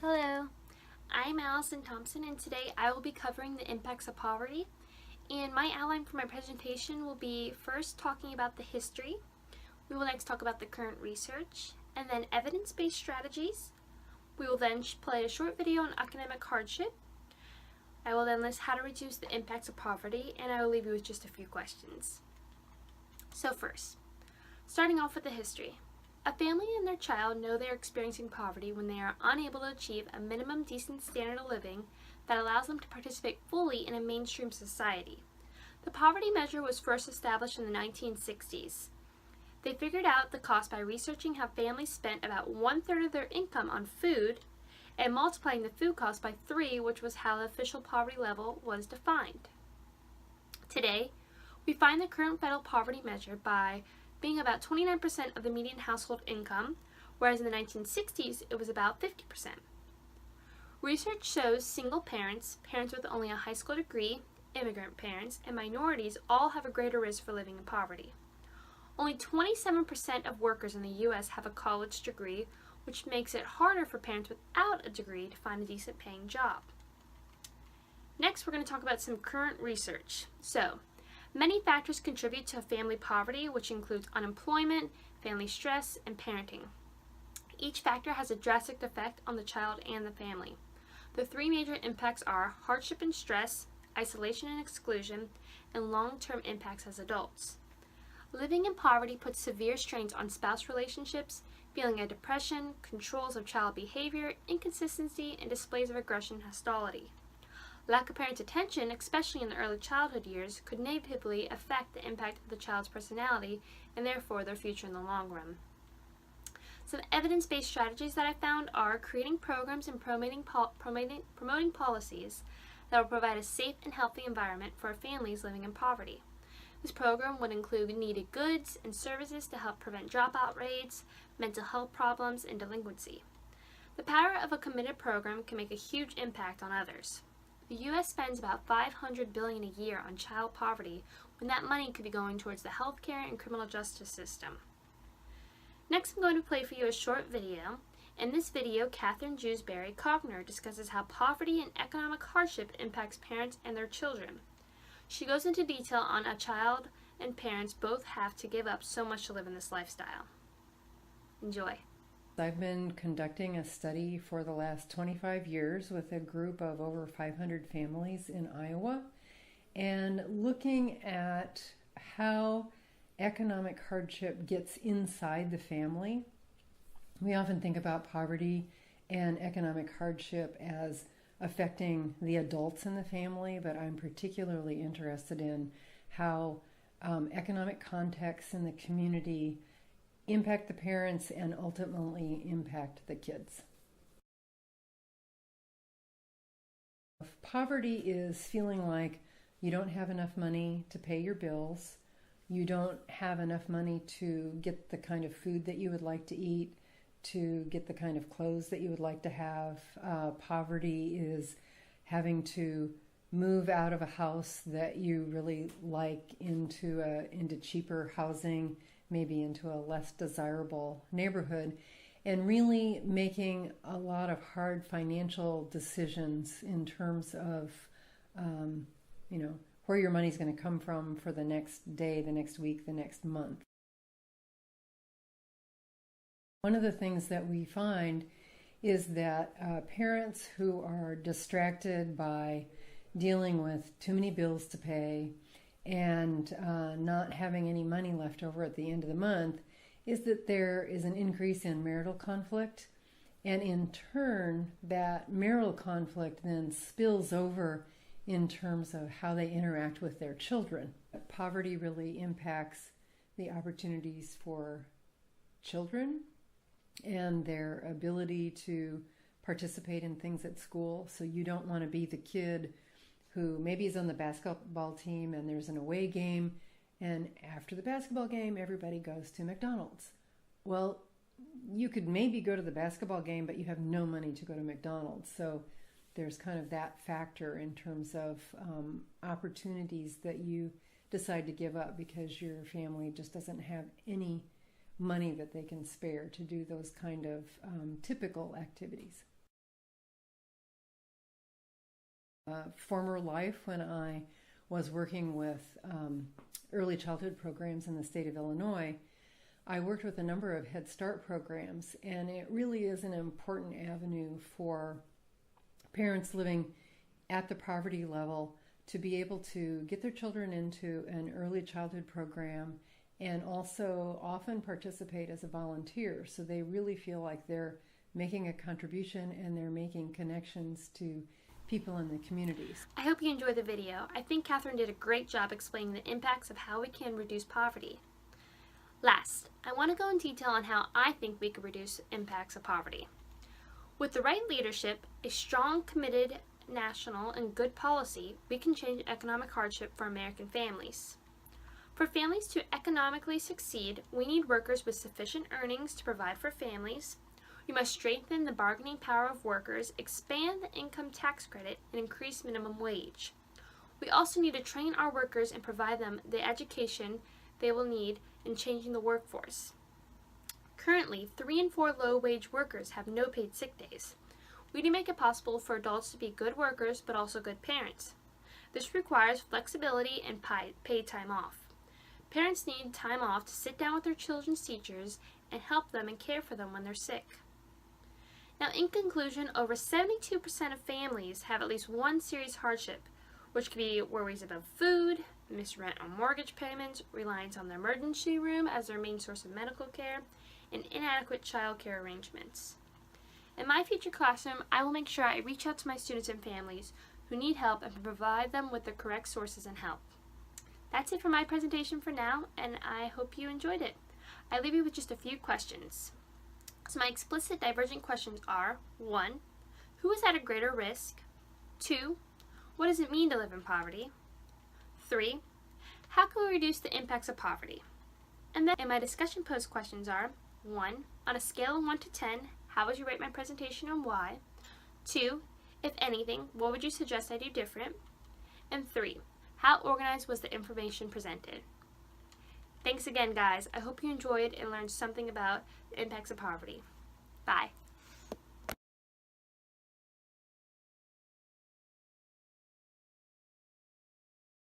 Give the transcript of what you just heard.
Hello, I'm Allison Thompson, and today I will be covering the impacts of poverty. And my outline for my presentation will be first talking about the history. We will next talk about the current research, and then evidence-based strategies. We will then play a short video on economic hardship. I will then list how to reduce the impacts of poverty, and I will leave you with just a few questions. So first, starting off with the history. A family and their child know they are experiencing poverty when they are unable to achieve a minimum decent standard of living that allows them to participate fully in a mainstream society. The poverty measure was first established in the 1960s. They figured out the cost by researching how families spent about 1/3 of their income on food and multiplying the food cost by 3, which was how the official poverty level was defined. Today, we find the current federal poverty measure by being about 29% of the median household income, whereas in the 1960s it was about 50%. Research shows single parents, parents with only a high school degree, immigrant parents, and minorities all have a greater risk for living in poverty. Only 27% of workers in the U.S. have a college degree, which makes it harder for parents without a degree to find a decent paying job. Next, we're going to talk about some current research. Many factors contribute to family poverty, which includes unemployment, family stress, and parenting. Each factor has a drastic effect on the child and the family. The 3 major impacts are hardship and stress, isolation and exclusion, and long-term impacts as adults. Living in poverty puts severe strains on spouse relationships, feeling of depression, controls of child behavior, inconsistency, and displays of aggression and hostility. Lack of parent attention, especially in the early childhood years, could negatively affect the impact of the child's personality and therefore their future in the long run. Some evidence-based strategies that I found are creating programs and promoting policies that will provide a safe and healthy environment for families living in poverty. This program would include needed goods and services to help prevent dropout rates, mental health problems, and delinquency. The power of a committed program can make a huge impact on others. The U.S. spends about $500 billion a year on child poverty when that money could be going towards the healthcare and criminal justice system. Next, I'm going to play for you a short video. In this video, Catherine Jewsbury Cochner discusses how poverty and economic hardship impacts parents and their children. She goes into detail on a child and parents both have to give up so much to live in this lifestyle. Enjoy. I've been conducting a study for the last 25 years with a group of over 500 families in Iowa and looking at how economic hardship gets inside the family. We often think about poverty and economic hardship as affecting the adults in the family, but I'm particularly interested in how economic contexts in the community impact the parents and ultimately impact the kids. Poverty is feeling like you don't have enough money to pay your bills, you don't have enough money to get the kind of food that you would like to eat, to get the kind of clothes that you would like to have. Poverty is having to move out of a house that you really like into cheaper housing, maybe into a less desirable neighborhood, and really making a lot of hard financial decisions in terms of, where your money's going to come from for the next day, the next week, the next month. One of the things that we find is that parents who are distracted by dealing with too many bills to pay and not having any money left over at the end of the month is that there is an increase in marital conflict, and in turn that marital conflict then spills over in terms of how they interact with their children. Poverty really impacts the opportunities for children and their ability to participate in things at school. So you don't want to be the kid who maybe is on the basketball team and there's an away game, and after the basketball game everybody goes to McDonald's. Well, you could maybe go to the basketball game, but you have no money to go to McDonald's. So there's kind of that factor in terms of opportunities that you decide to give up because your family just doesn't have any money that they can spare to do those kind of typical activities. former life when I was working with early childhood programs in the state of Illinois, I worked with a number of Head Start programs, and it really is an important avenue for parents living at the poverty level to be able to get their children into an early childhood program and also often participate as a volunteer, so they really feel like they're making a contribution and they're making connections to people in the communities. I hope you enjoyed the video. I think Catherine did a great job explaining the impacts of how we can reduce poverty. Last, I want to go in detail on how I think we could reduce impacts of poverty. With the right leadership, a strong, committed, national, and good policy, we can change economic hardship for American families. For families to economically succeed, we need workers with sufficient earnings to provide for families. We must strengthen the bargaining power of workers, expand the income tax credit, and increase minimum wage. We also need to train our workers and provide them the education they will need in changing the workforce. Currently, 3 in 4 low-wage workers have no paid sick days. We need to make it possible for adults to be good workers but also good parents. This requires flexibility and paid time off. Parents need time off to sit down with their children's teachers and help them and care for them when they're sick. Now, in conclusion, over 72% of families have at least one serious hardship, which could be worries about food, missed rent or mortgage payments, reliance on the emergency room as their main source of medical care, and inadequate child care arrangements. In my future classroom, I will make sure I reach out to my students and families who need help and provide them with the correct sources and help. That's it for my presentation for now, and I hope you enjoyed it. I leave you with just a few questions. So my explicit divergent questions are: 1. Who is at a greater risk? 2. What does it mean to live in poverty? 3. How can we reduce the impacts of poverty? And then in my discussion post questions are: 1. On a scale of 1 to 10, how would you rate my presentation and why? 2. If anything, what would you suggest I do different? And 3. How organized was the information presented? Thanks again, guys. I hope you enjoyed and learned something about the impacts of poverty. Bye.